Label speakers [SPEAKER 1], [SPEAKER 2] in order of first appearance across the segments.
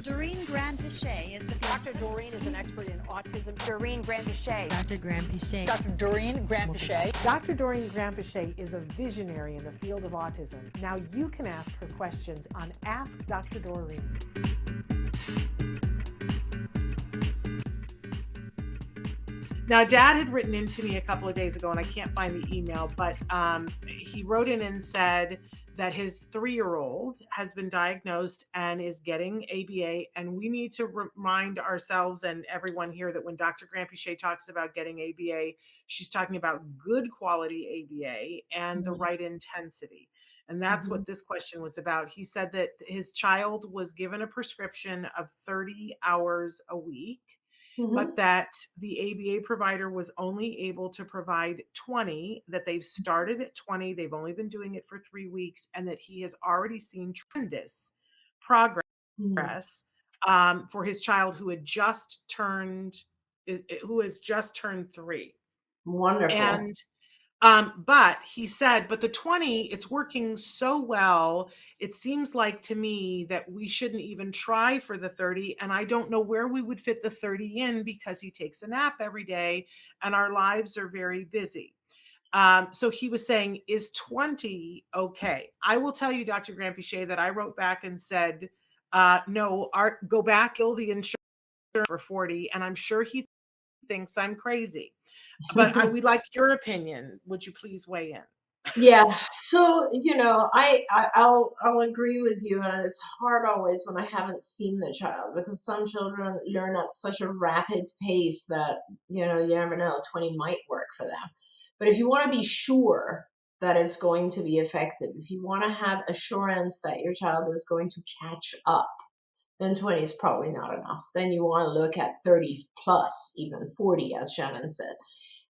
[SPEAKER 1] Doreen Granpeesheh is the
[SPEAKER 2] Dr. Doreen is an expert in autism.
[SPEAKER 3] Doreen Granpeesheh.
[SPEAKER 4] Dr. Granpeesheh.
[SPEAKER 2] Dr. Doreen Granpeesheh.
[SPEAKER 5] Dr. Doreen Granpeesheh is a visionary in the field of autism. Now you can ask her questions on Ask Dr. Doreen. Now, Dad had written into me a couple of days ago, and I can't find the email, but he wrote in and said that his 3-year-old has been diagnosed and is getting ABA, and we need to remind ourselves and everyone here that when Dr. Granpeesheh talks about getting ABA, she's talking about good quality ABA and the right intensity. And that's what this question was about. He said that his child was given a prescription of 30 hours a week, but that the ABA provider was only able to provide 20, that they've started at 20, they've only been doing it for 3 weeks, and that he has already seen tremendous progress for his child who has just turned 3.
[SPEAKER 6] Wonderful.
[SPEAKER 5] And but he said, but the 20, it's working so well. It seems like to me that we shouldn't even try for the 30. And I don't know where we would fit the 30 in because he takes a nap every day and our lives are very busy. So he was saying, is 20 okay? I will tell you, Dr. Granpeesheh, that I wrote back and said, no, go back, ill the insurance for 40. And I'm sure he thinks I'm crazy. But we'd like your opinion. Would you please weigh in?
[SPEAKER 6] Yeah. So, I'll agree with you. And it's hard always when I haven't seen the child, because some children learn at such a rapid pace that, you never know, 20 might work for them. But if you want to be sure that it's going to be effective, if you want to have assurance that your child is going to catch up, then 20 is probably not enough. Then you want to look at 30 plus, even 40, as Shannon said.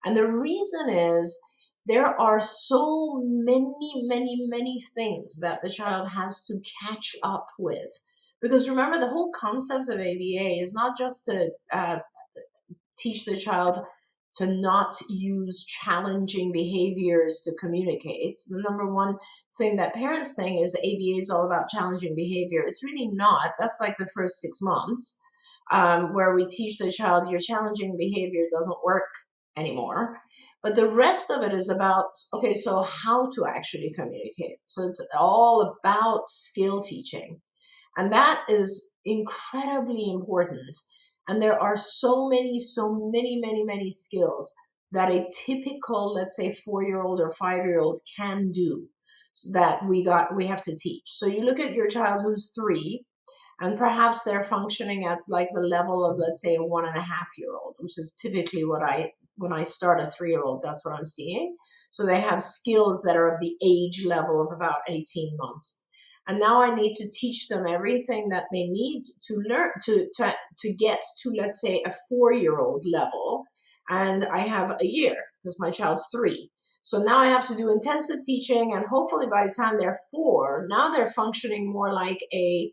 [SPEAKER 6] And the reason is there are so many things that the child has to catch up with. Because remember, the whole concept of ABA is not just to teach the child to not use challenging behaviors to communicate. The number one thing that parents think is ABA is all about challenging behavior. It's really not. That's like the first 6 months where we teach the child your challenging behavior doesn't work anymore. But the rest of it is about, okay, so how to actually communicate. So it's all about skill teaching. And that is incredibly important. And there are so many skills that a typical, let's say, 4-year-old or 5-year-old can do that we have to teach. So you look at your child who's 3, and perhaps they're functioning at like the level of, let's say, a 1.5-year-old, which is typically when I start a 3-year-old, that's what I'm seeing. So they have skills that are of the age level of about 18 months. And now I need to teach them everything that they need to learn to get to, let's say, a 4-year-old level. And I have a year because my child's 3. So now I have to do intensive teaching. And hopefully by the time they're 4, now they're functioning more like a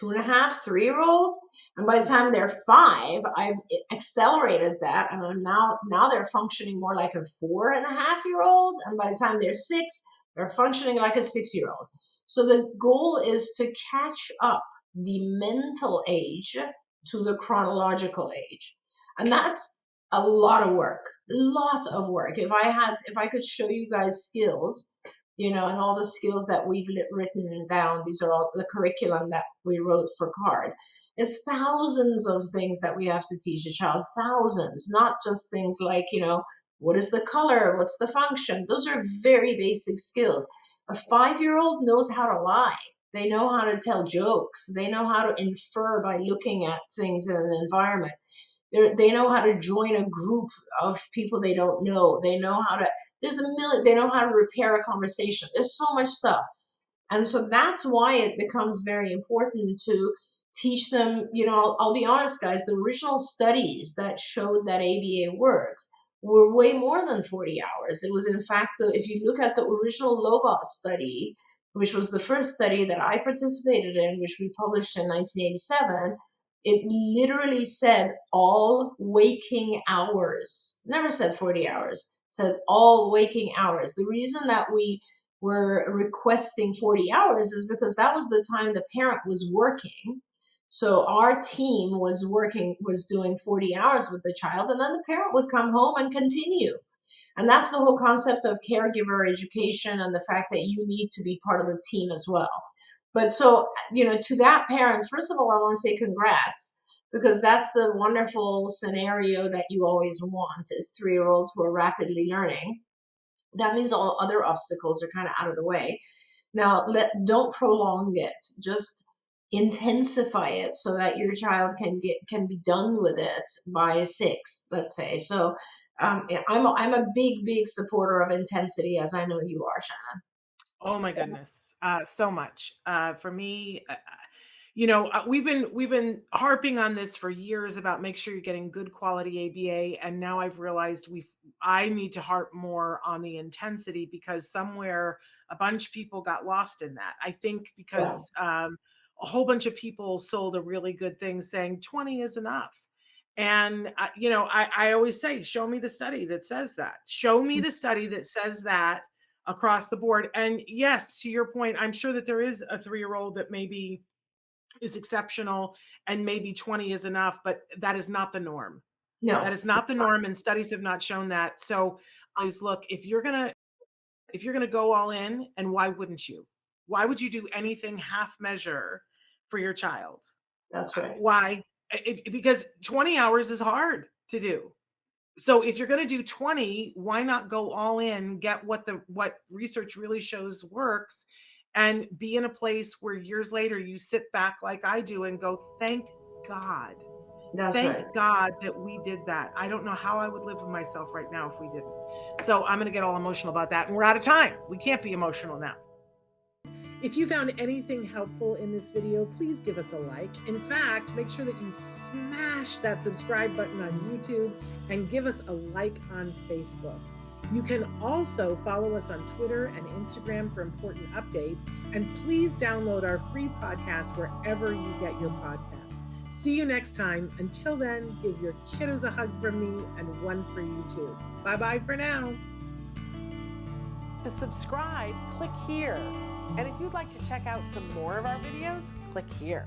[SPEAKER 6] 2.5, 3-year-old. And by the time they're 5, I've accelerated that. And I'm now they're functioning more like a 4.5-year-old. And by the time they're 6, they're functioning like a 6-year-old. So the goal is to catch up the mental age to the chronological age. And that's a lot of work, If I could show you guys skills, and all the skills that we've written down, these are all the curriculum that we wrote for CARD. It's thousands of things that we have to teach a child, thousands, not just things like, what is the color? What's the function? Those are very basic skills. A 5-year-old knows how to lie. They know how to tell jokes. They know how to infer by looking at things in an environment. They know how to join a group of people they don't know. They know how to, they know how to repair a conversation. There's so much stuff. And so that's why it becomes very important to teach them, I'll be honest, guys, the original studies that showed that ABA works were way more than 40 hours. It was, in fact, if you look at the original Lobos study, which was the first study that I participated in, which we published in 1987, it literally said all waking hours. Never said 40 hours. It said all waking hours. The reason that we were requesting 40 hours is because that was the time the parent was working. So our team was doing 40 hours with the child, and then the parent would come home and continue. And that's the whole concept of caregiver education and the fact that you need to be part of the team as well. But so, to that parent, first of all, I want to say congrats, because that's the wonderful scenario that you always want, is 3-year-olds who are rapidly learning. That means all other obstacles are kind of out of the way. Now, don't prolong it. Just intensify it so that your child can be done with it by 6, let's say. So I'm a big supporter of intensity, as I know you are, Shannon.
[SPEAKER 5] Oh my goodness, so much. For me, we've been harping on this for years about make sure you're getting good quality ABA, and now I've realized I need to harp more on the intensity, because somewhere a bunch of people got lost in that. I think because a whole bunch of people sold a really good thing saying 20 is enough. And I always say, show me the study that says that. Show me the study that says that across the board. And yes, to your point, I'm sure that there is a 3-year-old that maybe is exceptional and maybe 20 is enough, but that is not the norm.
[SPEAKER 6] No.
[SPEAKER 5] That is not the norm, and studies have not shown that. So always look, if you're gonna go all in, and why wouldn't you? Why would you do anything half measure for your child?
[SPEAKER 6] That's right.
[SPEAKER 5] Why? Because 20 hours is hard to do. So if you're going to do 20, why not go all in, get what research really shows works, and be in a place where years later you sit back like I do and go, thank God. Thank God that we did that. I don't know how I would live with myself right now if we didn't. So I'm going to get all emotional about that, and we're out of time. We can't be emotional now. If you found anything helpful in this video, please give us a like. In fact, make sure that you smash that subscribe button on YouTube and give us a like on Facebook. You can also follow us on Twitter and Instagram for important updates. And please download our free podcast wherever you get your podcasts. See you next time. Until then, give your kiddos a hug from me, and one for you too. Bye-bye for now.
[SPEAKER 2] To subscribe, click here. And if you'd like to check out some more of our videos, click here.